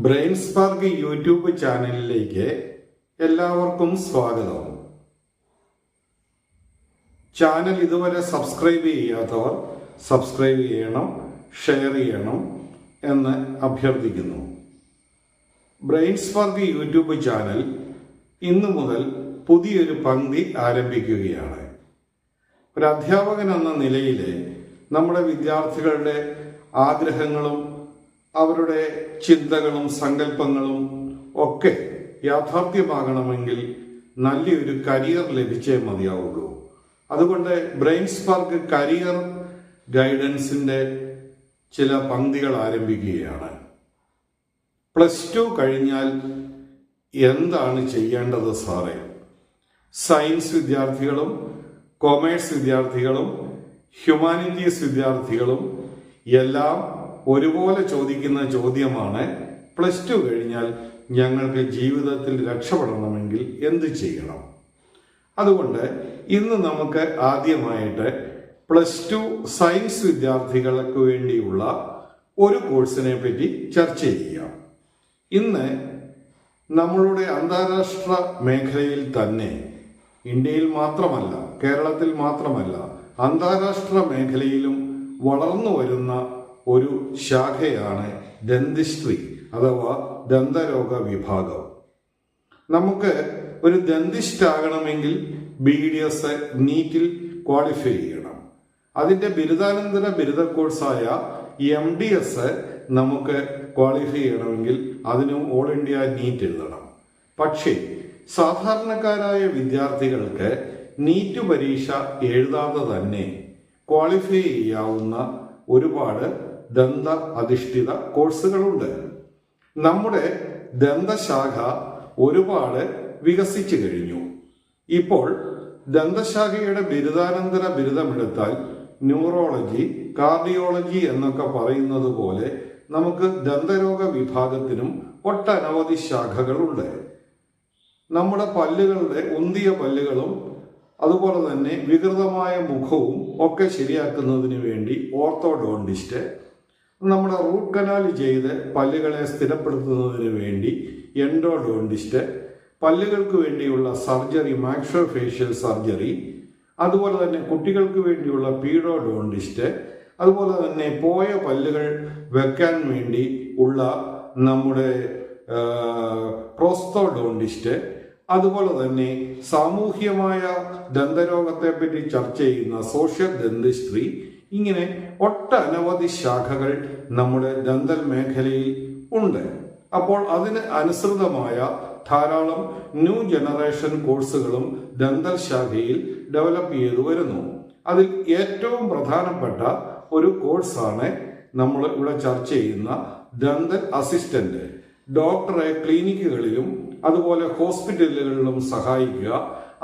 Brain spark YouTube ചാനലിലേക്ക് എല്ലാവർക്കും സ്വാഗതം. ചാനൽ ഇതുവരെ സബ്സ്ക്രൈബ് ചെയ്യാത്തവർ സബ്സ്ക്രൈബ് ചെയ്യണം, ഷെയർ ചെയ്യണം എന്ന് അഭ്യർത്ഥിക്കുന്നു. ബ്രെയിൻ സ്പാർക്ക് യൂട്യൂബ് ചാനൽ ഇന്നു മുതൽ പുതിയൊരു പങ്ക്തി ആരംഭിക്കുകയാണ്. ഒരു അധ്യാപകൻ എന്ന നിലയിൽ നമ്മുടെ വിദ്യാർത്ഥികളുടെ ആഗ്രഹങ്ങളും അവരുടെ ചിന്തകളും സങ്കല്പങ്ങളും ഒക്കെ യാഥാർത്ഥ്യമാകണമെങ്കിൽ നല്ലൊരു കരിയർ ലഭിച്ചേ മതിയാവുള്ളൂ. അതുകൊണ്ട് ബ്രെയിൻ സ്പാർക്ക് കരിയർ ഗൈഡൻസിൻ്റെ ചില പങ്ക്തികൾ ആരംഭിക്കുകയാണ്. +2 കഴിഞ്ഞാൽ എന്താണ് ചെയ്യേണ്ടത് സാറേ? സയൻസ് വിദ്യാർത്ഥികളും കൊമേഴ്സ് വിദ്യാർത്ഥികളും ഹ്യൂമാനിറ്റീസ് വിദ്യാർത്ഥികളും എല്ലാം ഒരുപോലെ ചോദിക്കുന്ന ചോദ്യമാണ്, +2 കഴിഞ്ഞാൽ ഞങ്ങൾക്ക് ജീവിതത്തിൽ രക്ഷപ്പെടണമെങ്കിൽ എന്ത് ചെയ്യണം? അതുകൊണ്ട് ഇന്ന് നമുക്ക് ആദ്യമായിട്ട് +2 സയൻസ് വിദ്യാർത്ഥികൾക്ക് വേണ്ടിയുള്ള ഒരു കോഴ്സിനെ പറ്റി ചർച്ച ചെയ്യാം. ഇന്ന് നമ്മളുടെ അന്താരാഷ്ട്ര മേഖലയിൽ തന്നെ, ഇന്ത്യയിൽ മാത്രമല്ല, കേരളത്തിൽ മാത്രമല്ല, അന്താരാഷ്ട്ര മേഖലയിലും വളർന്നു വരുന്ന ഒരു ശാഖയാണ് ഡെന്റിസ്ട്രി അഥവാ ദന്തരോഗ വിഭാഗം. നമുക്ക് ഒരു ഡെന്റിസ്റ്റ് ആകണമെങ്കിൽ BDS നീറ്റിൽ ക്വാളിഫൈ ചെയ്യണം. അതിൻ്റെ ബിരുദാനന്തര ബിരുദ കോഴ്സായ MDS നമുക്ക് ക്വാളിഫൈ ചെയ്യണമെങ്കിൽ അതിനും ഓൾ ഇന്ത്യ നീറ്റ് എഴുതണം. പക്ഷേ സാധാരണക്കാരായ വിദ്യാർത്ഥികൾക്ക് നീറ്റ് പരീക്ഷ എഴുതാതെ തന്നെ ക്വാളിഫൈ ചെയ്യാവുന്ന ഒരുപാട് ദന്ത അധിഷ്ഠിത കോഴ്സുകളുണ്ട്. നമ്മുടെ ദന്തശാഖ ഒരുപാട് വികസിച്ചു കഴിഞ്ഞു. ഇപ്പോൾ ദന്തശാഖയുടെ ബിരുദാനന്തര ബിരുദമെടുത്താൽ ന്യൂറോളജി, കാർഡിയോളജി എന്നൊക്കെ പറയുന്നത് പോലെ നമുക്ക് ദന്തരോഗ വിഭാഗത്തിനും ഒട്ടനവധി ശാഖകളുണ്ട്. നമ്മുടെ പല്ലുകളുടെ ഉന്തിയ പല്ലുകളും അതുപോലെ തന്നെ വികൃതമായ മുഖവും ഒക്കെ ശരിയാക്കുന്നതിന് വേണ്ടി ഓർത്തോഡോണ്ടിസ്റ്റ്, നമ്മുടെ റൂട്ട് കനാൽ ചെയ്ത് പല്ലുകളെ സ്ഥിരപ്പെടുത്തുന്നതിന് വേണ്ടി എൻഡോഡോണ്ടിസ്റ്റ്, പല്ലുകൾക്ക് വേണ്ടിയുള്ള സർജറി മാക്സിലോഫേഷ്യൽ സർജറി, അതുപോലെ തന്നെ കുട്ടികൾക്ക് വേണ്ടിയുള്ള പീഡോഡോണ്ടിസ്റ്റ്, അതുപോലെ തന്നെ പോയ പല്ലുകൾ വെക്കാൻ വേണ്ടി ഉള്ള നമ്മുടെ പ്രോസ്തോഡോണ്ടിസ്റ്റ്, അതുപോലെ തന്നെ സാമൂഹ്യമായ ദന്തരോഗത്തെ പറ്റി ചർച്ച ചെയ്യുന്ന സോഷ്യൽ ഡെന്റിസ്ട്രി, ഇങ്ങനെ ഒട്ടനവധി ശാഖകൾ നമ്മുടെ ദന്തൽ മേഖലയിൽ ഉണ്ട്. അപ്പോൾ അതിന് അനുസൃതമായ ധാരാളം ന്യൂ ജനറേഷൻ കോഴ്സുകളും ദന്തൽ ശാഖയിൽ ഡെവലപ്പ് ചെയ്തു വരുന്നു. അതിൽ ഏറ്റവും പ്രധാനപ്പെട്ട ഒരു കോഴ്സാണ് നമ്മൾ ഇവിടെ ചർച്ച ചെയ്യുന്ന ദന്തൽ അസിസ്റ്റന്റ്. ഡോക്ടറെ ക്ലിനിക്കുകളിലും അതുപോലെ ഹോസ്പിറ്റലുകളിലും സഹായിക്കുക,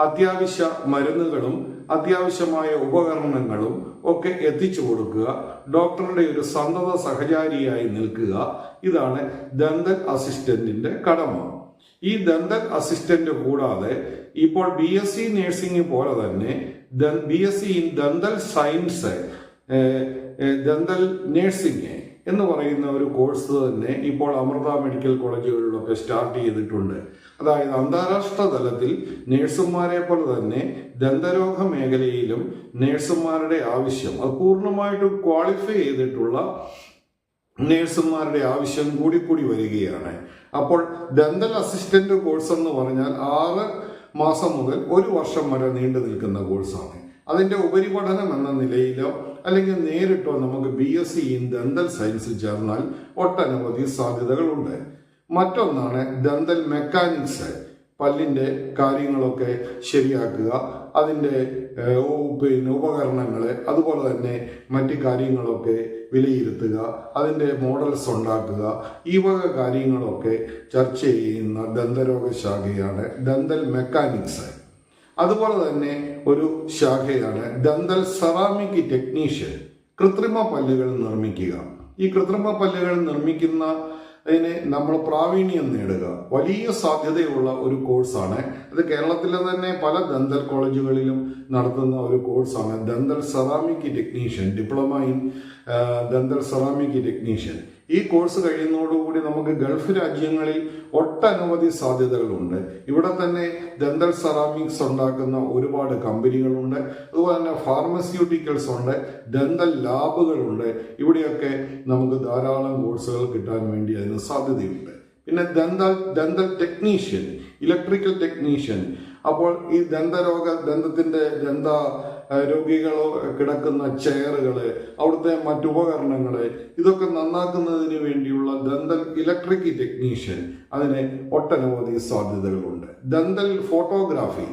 അത്യാവശ്യ മരുന്നുകളും അത്യാവശ്യമായ ഉപകരണങ്ങളും ഒക്കെ എത്തിച്ചു കൊടുക്കുക, ഡോക്ടറുടെ ഒരു സന്തത സഹചാരിയായി നിൽക്കുക. ഇതാണ് ദന്തൽ അസിസ്റ്റന്റിന്റെ കടമ. ഈ ദന്തൽ അസിസ്റ്റന്റ് കൂടാതെ ഇപ്പോൾ BSc നഴ്സിംഗ് പോലെ തന്നെ BSc in dental science, dental nursing എന്ന് പറയുന്ന ഒരു കോഴ്സ് തന്നെ ഇപ്പോൾ അമൃത മെഡിക്കൽ കോളേജുകളിലൊക്കെ സ്റ്റാർട്ട് ചെയ്തിട്ടുണ്ട്. അതായത് അന്താരാഷ്ട്ര തലത്തിൽ നേഴ്സുമാരെ പോലെ തന്നെ ദന്തരോഗ മേഖലയിലും നേഴ്സുമാരുടെ ആവശ്യം, അത് പൂർണ്ണമായിട്ടും ക്വാളിഫൈ ചെയ്തിട്ടുള്ള നേഴ്സുമാരുടെ ആവശ്യം കൂടി വരികയാണ്. അപ്പോൾ ദന്തൽ അസിസ്റ്റന്റ് കോഴ്സ് എന്ന് പറഞ്ഞാൽ 6 മാസം മുതൽ 1 വർഷം വരെ നീണ്ടു നിൽക്കുന്ന കോഴ്സാണ്. അതിൻ്റെ ഉപരിപഠനം എന്ന നിലയിലോ അല്ലെങ്കിൽ നേരിട്ടോ നമുക്ക് BSc ഇൻ ദന്തൽ സയൻസിൽ ചേർന്നാൽ ഒട്ടനവധി സാധ്യതകളുണ്ട്. മറ്റൊന്നാണ് ദന്തൽ മെക്കാനിക്സ്, പല്ലിൻ്റെ കാര്യങ്ങളൊക്കെ ശരിയാക്കുക, അതിൻ്റെ ഉപകരണങ്ങൾ, അതുപോലെ തന്നെ മറ്റ് കാര്യങ്ങളൊക്കെ വിലയിരുത്തുക, അതിൻ്റെ മോഡൽസ് ഉണ്ടാക്കുക, ഈ വക കാര്യങ്ങളൊക്കെ ചർച്ച ചെയ്യുന്ന ദന്തരോഗ ശാഖയാണ് ദന്തൽ മെക്കാനിക്സ്. അതുപോലെ തന്നെ ഒരു ശാഖയാണ് ദന്തൽ സെറാമിക് ടെക്നീഷ്യൻ, കൃത്രിമ പല്ലുകൾ നിർമ്മിക്കുക. ഈ കൃത്രിമ പല്ലുകൾ നിർമ്മിക്കുന്നതിന് നമ്മൾ പ്രാവീണ്യം നേടുക വലിയ സാധ്യതയുള്ള ഒരു കോഴ്സാണ്. അത് കേരളത്തിലെ തന്നെ പല ദന്തൽ കോളേജുകളിലും നടത്തുന്ന ഒരു കോഴ്സാണ് dental ceramic technician, diploma in dental ceramic technician. ഈ കോഴ്സ് കഴിയുന്നതോടുകൂടി നമുക്ക് ഗൾഫ് രാജ്യങ്ങളിൽ ഒട്ടനവധി സാധ്യതകളുണ്ട്. ഇവിടെ തന്നെ ദന്തൽ സെറാമിക്സ് ഉണ്ടാക്കുന്ന ഒരുപാട് കമ്പനികളുണ്ട്. അതുപോലെ തന്നെ ഫാർമസ്യൂട്ടിക്കൽസ് ഉണ്ട്, ഡെന്തൽ ലാബുകളുണ്ട്. ഇവിടെയൊക്കെ നമുക്ക് ധാരാളം കോഴ്സുകൾ കിട്ടാൻ വേണ്ടി അതിന് സാധ്യതയുണ്ട്. പിന്നെ ദന്തൽ ടെക്നീഷ്യൻ, ഇലക്ട്രിക്കൽ ടെക്നീഷ്യൻ. അപ്പോൾ ഈ ദന്തത്തിന്റെ രോഗികളോ കിടക്കുന്ന ചെയറുകള്, അവിടുത്തെ മറ്റുപകരണങ്ങള്, ഇതൊക്കെ നന്നാക്കുന്നതിന് വേണ്ടിയുള്ള ദന്തൽ ഇലക്ട്രിക് ടെക്നീഷ്യൻ, അതിന് ഒട്ടനവധി സാധ്യതകളുണ്ട്. ദന്തൽ ഫോട്ടോഗ്രാഫി,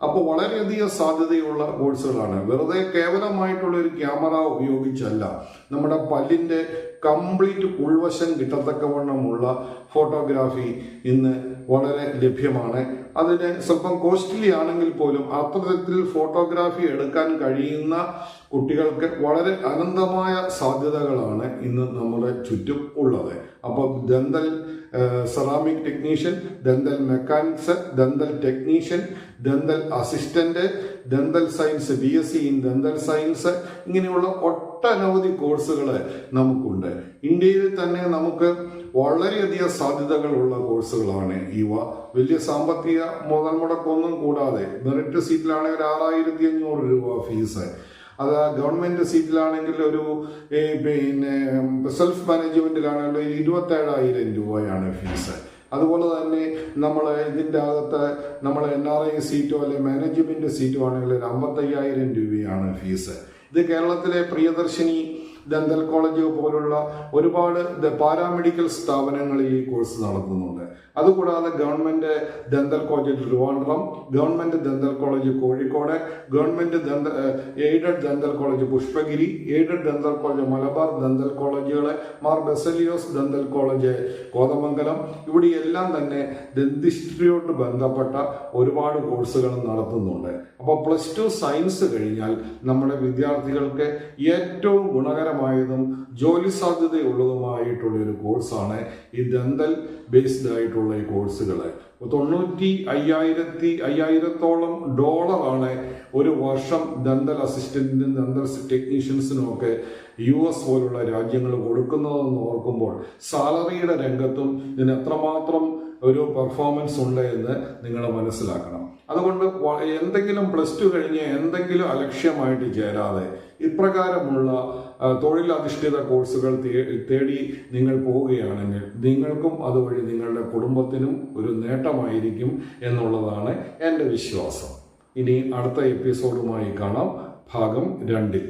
അപ്പോൾ വളരെയധികം സാധ്യതയുള്ള കോഴ്സുകളാണ്. വെറുതെ കേവലമായിട്ടുള്ള ഒരു ക്യാമറ ഉപയോഗിച്ചല്ല, നമ്മുടെ പല്ലിന്റെ കംപ്ലീറ്റ് ഉൾവശം കിട്ടത്തക്കവണ്ണമുള്ള ഫോട്ടോഗ്രാഫി ഇന്ന് വളരെ ലഭ്യമാണ്. അതിന് സ്വല്പം കോസ്റ്റ്ലി ആണെങ്കിൽ പോലും അത്തരത്തിൽ ഫോട്ടോഗ്രാഫി എടുക്കാൻ കഴിയുന്ന കുട്ടികൾക്ക് വളരെ അനന്തമായ സാധ്യതകളാണ് ഇന്ന് നമ്മുടെ ചുറ്റും ഉള്ളത്. അപ്പോൾ dental ceramic technician, dental mechanics, dental technician, dental assistant, dental science, BSc in dental science, ഇങ്ങനെയുള്ള ഒട്ടനവധി കോഴ്സുകൾ നമുക്കുണ്ട്. ഇന്ത്യയിൽ തന്നെ നമുക്ക് വളരെയധികം സാധ്യതകളുള്ള കോഴ്സുകളാണ് ഇവ. വലിയ സാമ്പത്തിക മുതൽ മുടക്കൊന്നും കൂടാതെ മെറിറ്റ് സീറ്റിലാണെങ്കിൽ 6500 രൂപ ഫീസ്. അത് ഗവൺമെന്റ് സീറ്റിലാണെങ്കിൽ ഒരു പിന്നെ സെൽഫ് മാനേജ്മെന്റിലാണെങ്കിൽ 27,000 രൂപയാണ് ഫീസ്. അതുപോലെ തന്നെ നമ്മൾ ഇതിൻ്റെ അകത്ത് നമ്മൾ NRI സീറ്റോ അല്ലെങ്കിൽ മാനേജ്മെന്റ് സീറ്റോ ആണെങ്കിൽ 55,000 രൂപയാണ് ഫീസ്. ഇത് കേരളത്തിലെ പ്രിയദർശിനി ദന്തൽ കോളേജ് പോലുള്ള ഒരുപാട് പാരാമെഡിക്കൽ സ്ഥാപനങ്ങളിൽ ഈ കോഴ്സ് നടത്തുന്നുണ്ട്. അതുകൂടാതെ government dental college Trivandrum, government dental college Kozhikode, government aided dental college Pushpagiri, aided dental college Malabar dental കോളേജുകൾ, മാർ ബെസലിയോസ് ദന്തൽ കോളേജ് കോതമംഗലം, ഇവിടെയെല്ലാം തന്നെ ഡെന്റിസ്ട്രിയോട് ബന്ധപ്പെട്ട ഒരുപാട് കോഴ്സുകൾ നടത്തുന്നുണ്ട്. അപ്പോൾ +2 സയൻസ് കഴിഞ്ഞാൽ നമ്മുടെ വിദ്യാർത്ഥികൾക്ക് ഏറ്റവും ഗുണകരമായതും ജോലി സാധ്യതയുള്ളതുമായിട്ടുള്ള ഒരു കോഴ്സാണ് ഈ ദന്തൽ ബേസ്ഡ് ആയിട്ടുള്ള ഈ കോഴ്സുകൾ. 95,000-5000-ഓളം ഡോളറാണ് ഒരു വർഷം ദന്തൽ അസിസ്റ്റന്റിനും ദന്തൽ ടെക്നീഷ്യൻസിനും ഒക്കെ US പോലുള്ള രാജ്യങ്ങൾ കൊടുക്കുന്നതെന്ന് ഓർക്കുമ്പോൾ സാലറിയുടെ രംഗത്തും ഇതിന് എത്രമാത്രം ഒരു പെർഫോമൻസ് ഉണ്ട് എന്ന് നിങ്ങൾ മനസ്സിലാക്കണം. അതുകൊണ്ട് എന്തെങ്കിലും +2 കഴിഞ്ഞ് എന്തെങ്കിലും അലക്ഷ്യമായിട്ട് ചേരാതെ ഇപ്രകാരമുള്ള തൊഴിലധിഷ്ഠിത കോഴ്സുകൾ തേടി നിങ്ങൾ പോവുകയാണെങ്കിൽ നിങ്ങൾക്കും അതുവഴി നിങ്ങളുടെ കുടുംബത്തിനും ഒരു നേട്ടമായിരിക്കും എന്നുള്ളതാണ് എൻ്റെ വിശ്വാസം. ഇനി അടുത്ത എപ്പിസോഡുമായി കാണാം, ഭാഗം 2.